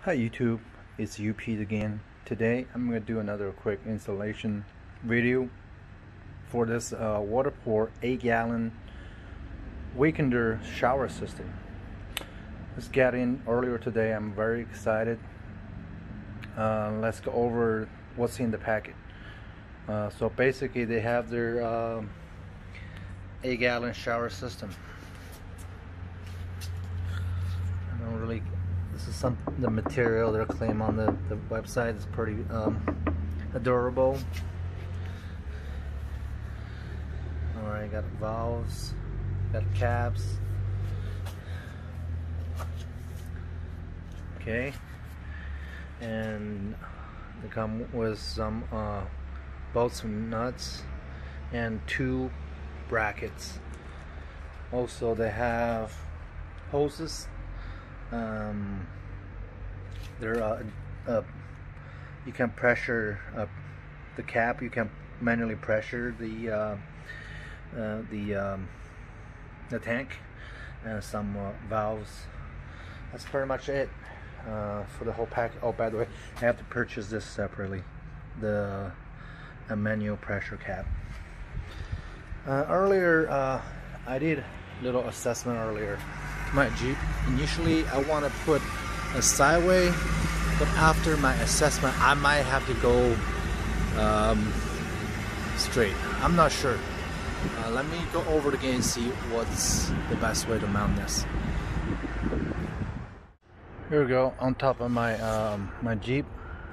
Hi YouTube, it's UP again. Today I'm going to do another quick installation video for this Waterport 8-gallon weekender shower system. This got in earlier today. I'm very excited. Let's go over what's in the packet. So basically they have their 8-gallon shower system. I don't really. This is the material they're claiming on the website is pretty durable. Alright, got valves, got caps. Okay, and they come with some bolts and nuts and 2 brackets. Also they have hoses. You can pressure the cap. You can manually pressure the tank, and some valves. That's pretty much it for the whole pack. Oh, by the way, I have to purchase this separately, the manual pressure cap. Earlier, I did a little assessment earlier. My Jeep. Initially, I want to put a sideway, but after my assessment, I might have to go straight. I'm not sure. Let me go over it again and see what's the best way to mount this. Here we go, on top of my my Jeep,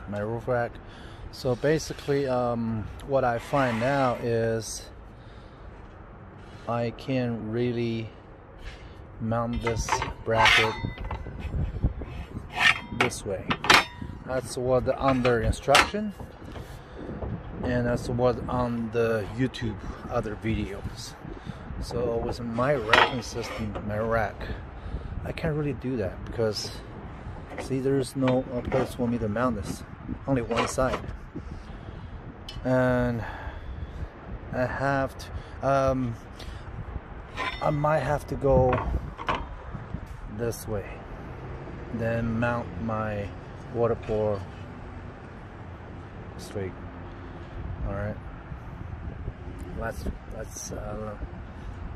my roof rack. So basically, what I find now is I can really mount this bracket this way. That's what on their instruction, and that's what on the YouTube other videos. So with my racking system, my rack, I can't really do that because see, there's no place for me to mount this, only one side, and I have to I might have to go this way, then mount my Waterport straight. All right, let's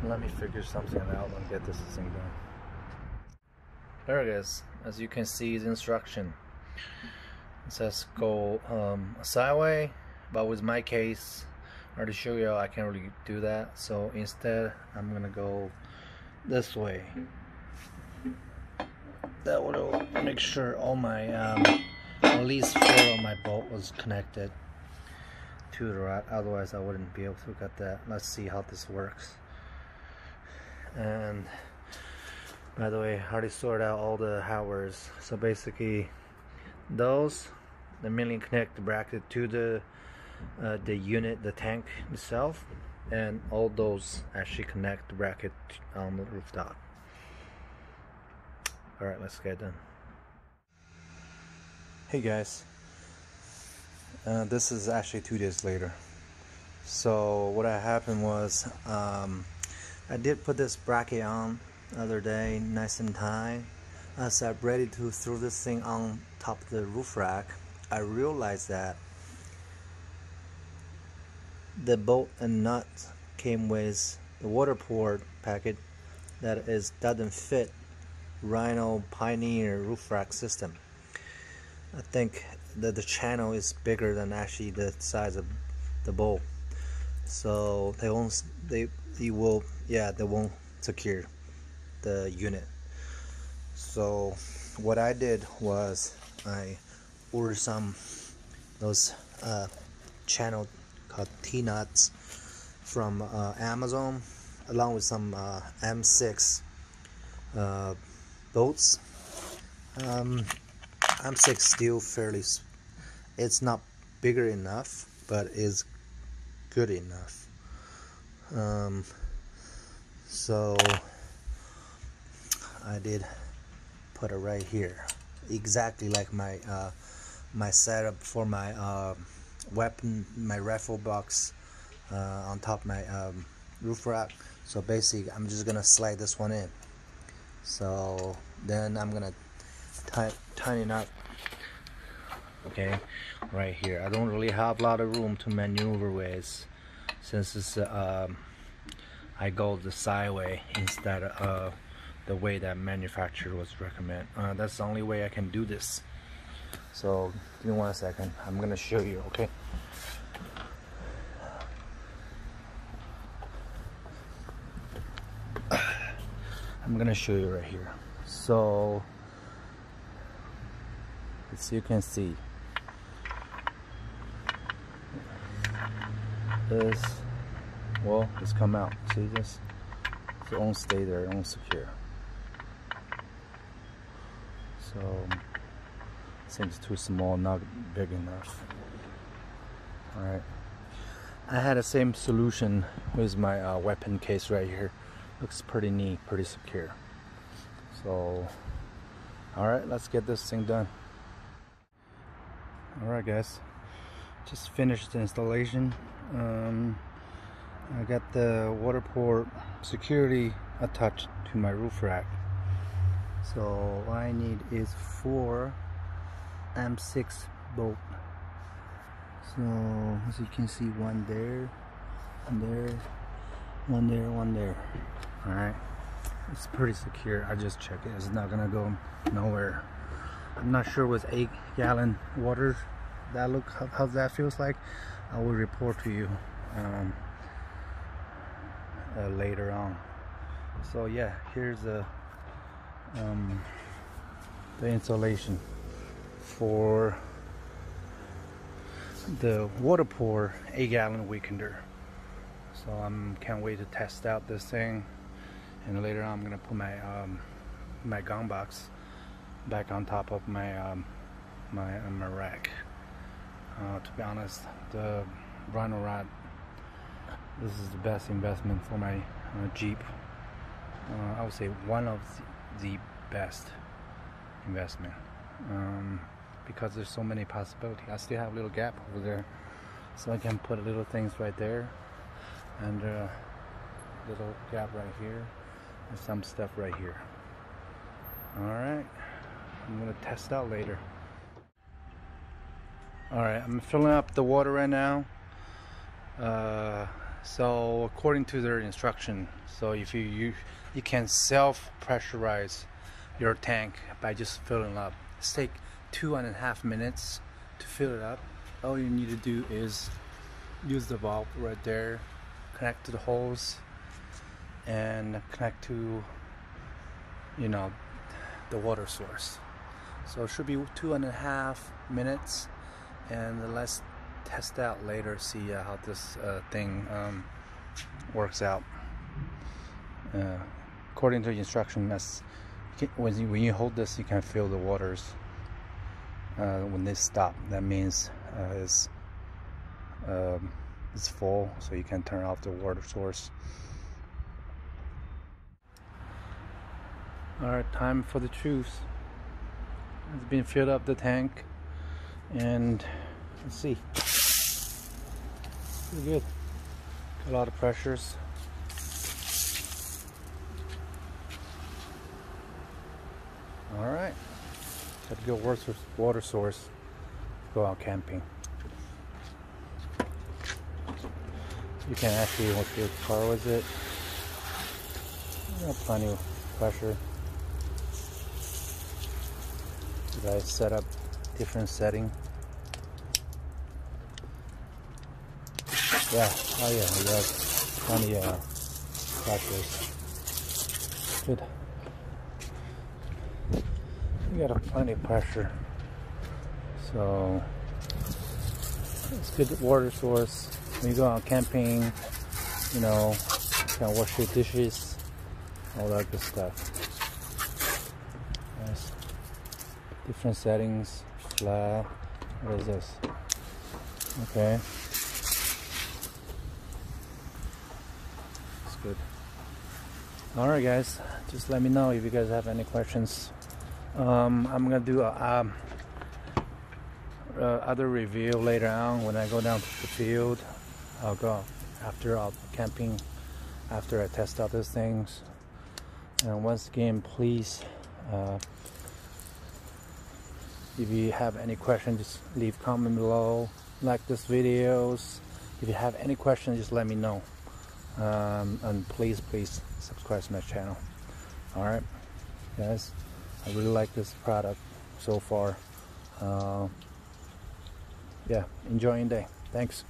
let me figure something out and get this thing done. There it is. As you can see, the instruction, it says go sideway, but with my case, I already show you I can't really do that, so instead I'm gonna go this way. That will make sure all my at least 4 of my bolt was connected to the rack, otherwise I wouldn't be able to get that. Let's see how this works. And by the way, I already sorted out all the hardwares. So basically those, they mainly connect the bracket to the unit, the tank itself, and all those actually connect the bracket on the rooftop. Alright, let's get done. Hey guys, this is actually 2 days later. So what happened was I did put this bracket on the other day, nice and tight. As I'm ready to throw this thing on top of the roof rack, I realized that the bolt and nut came with the Waterport packet that doesn't fit Rhino Pioneer roof rack system. I think that the channel is bigger than actually the size of the bolt, so they won't secure the unit. So what I did was I ordered some those channel called T-nuts from Amazon, along with some M6 bolts. M6 still fairly, it's not bigger enough, but is good enough. So I did put it right here, exactly like my my setup for my weapon, my rifle box on top of my roof rack. So basically I'm just gonna slide this one in. So then I'm gonna tighten up. Okay, right here. I don't really have a lot of room to maneuver with, since it's I go the side way instead of the way that manufacturer was recommend. That's the only way I can do this. So give me 1 second. I'm gonna show you. Okay. I'm gonna show you right here. So as you can see, this, well, just come out. See this? It won't stay there. It won't secure. So seems too small, not big enough. All right. I had the same solution with my weapon case right here. Looks pretty neat, pretty secure. So, all right, let's get this thing done. All right, guys, just finished the installation. I got the Waterport security attached to my roof rack. So all I need is 4 M6 bolt. So as you can see, one there, and there, one there, one there. All right, it's pretty secure. I just checked it. It's not gonna go nowhere. I'm not sure with 8-gallon water that how that feels like. I will report to you later on. So yeah, here's the installation for the Waterport 8-gallon weekender. So can't wait to test out this thing, and later on I'm gonna put my my gun box back on top of my my rack. To be honest, the Rhino rod, this is the best investment for my Jeep. I would say one of the best investment, because there's so many possibilities. I still have a little gap over there, so I can put little things right there, and little gap right here, and some stuff right here. All right, I'm gonna test out later. All right, I'm filling up the water right now. So according to their instruction, so if you can self-pressurize your tank by just filling up. It's take 2.5 minutes to fill it up. All you need to do is use the valve right there, connect to the hose, and connect to, you know, the water source. So it should be 2.5 minutes, and let's test out later, see how this thing works out. According to the instruction, that's when you hold this, you can feel the waters. When they stop, that means it's full, so you can turn off the water source. Alright, time for the truth. It's been filled up the tank, and let's see. Pretty good. A lot of pressures. Alright. Got a good water source. Go out camping. You can actually hook your car with it. Got plenty of pressure. You guys set up different setting. Yeah, oh yeah, we got plenty of pressures. Good. You got plenty of pressure. So it's good water source. When you go out camping, you know, you can wash your dishes, all that good stuff. Yes. Different settings, flat. What is this? Okay. It's good. Alright guys, just let me know if you guys have any questions. I'm gonna do a other review later on when I go down to the field. I'll go after camping, after I test out those things. And once again, please If you have any questions, just leave comment below. Like this videos. If you have any questions, just let me know. And please subscribe to my channel. Alright guys, I really like this product so far. Yeah, enjoy your day. Thanks.